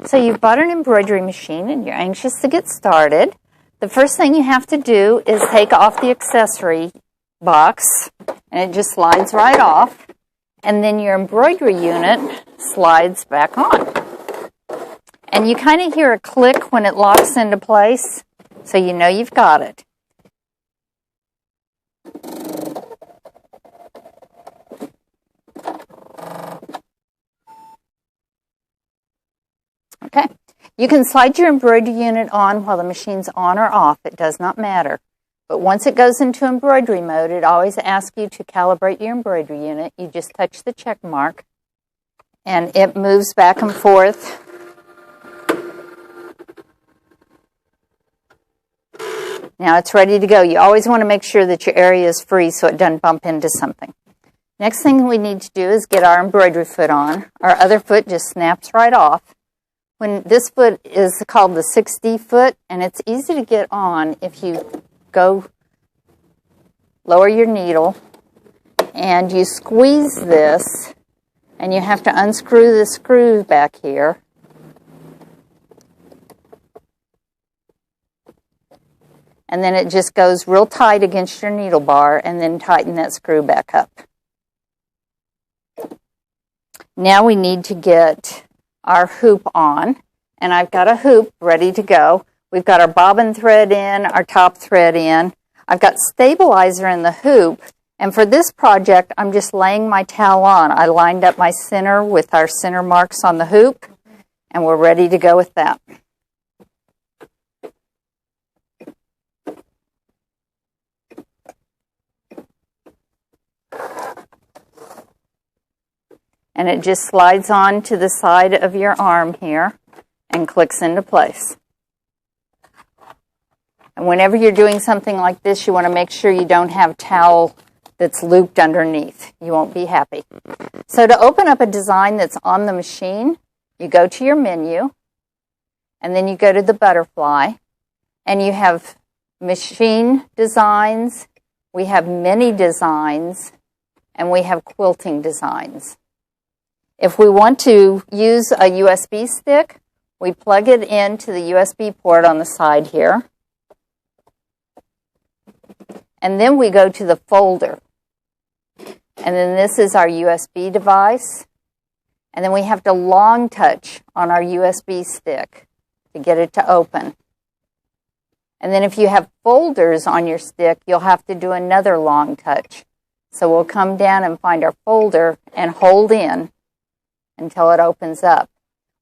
So you've bought an embroidery machine and you're anxious to get started. The first thing you have to do is take off the accessory box, and it just slides right off, and then your embroidery unit slides back on. And you kind of hear a click when it locks into place, so you know you've got it. Okay, you can slide your embroidery unit on while the machine's on or off. It does not matter. But once it goes into embroidery mode, it always asks you to calibrate your embroidery unit. You just touch the check mark, and it moves back and forth. Now it's ready to go. You always want to make sure that your area is free so it doesn't bump into something. Next thing we need to do is get our embroidery foot on. Our other foot just snaps right off. When this foot is called the 6D foot, and it's easy to get on if you go lower your needle and you squeeze this, and you have to unscrew the screw back here. And then it just goes real tight against your needle bar, and then tighten that screw back up. Now we need to get our hoop on, and I've got a hoop ready to go. We've got our bobbin thread in, our top thread in. I've got stabilizer in the hoop, and for this project, I'm just laying my towel on. I lined up my center with our center marks on the hoop, and we're ready to go with that. And it just slides on to the side of your arm here and clicks into place. And whenever you're doing something like this, you want to make sure you don't have towel that's looped underneath. You won't be happy. So to open up a design that's on the machine, you go to your menu, and then you go to the butterfly, and you have machine designs, we have mini designs, and we have quilting designs. If we want to use a USB stick, we plug it into the USB port on the side here. And then we go to the folder. And then this is our USB device. And then we have to long touch on our USB stick to get it to open. And then if you have folders on your stick, you'll have to do another long touch. So we'll come down and find our folder and hold in until it opens up.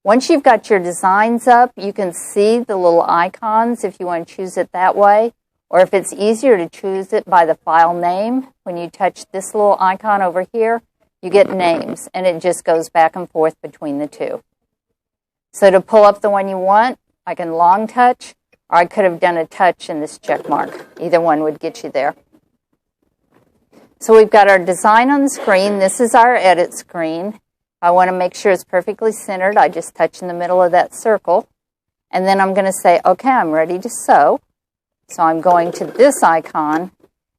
Once you've got your designs up, you can see the little icons if you want to choose it that way, or if it's easier to choose it by the file name. When you touch this little icon over here, you get names, and it just goes back and forth between the two. So to pull up the one you want, I can long touch, or I could have done a touch in this check mark. Either one would get you there. So we've got our design on the screen. This is our edit screen. I want to make sure it's perfectly centered. I just touch in the middle of that circle. And then I'm going to say, okay, I'm ready to sew. So I'm going to this icon,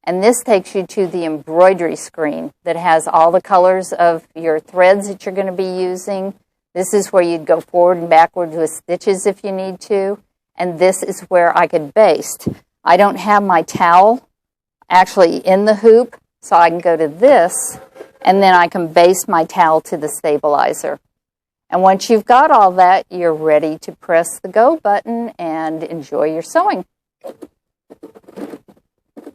and this takes you to the embroidery screen that has all the colors of your threads that you're going to be using. This is where you'd go forward and backward with stitches if you need to. And this is where I could baste. I don't have my towel actually in the hoop, so I can go to this, and then I can baste my towel to the stabilizer. And once you've got all that, you're ready to press the go button and enjoy your sewing.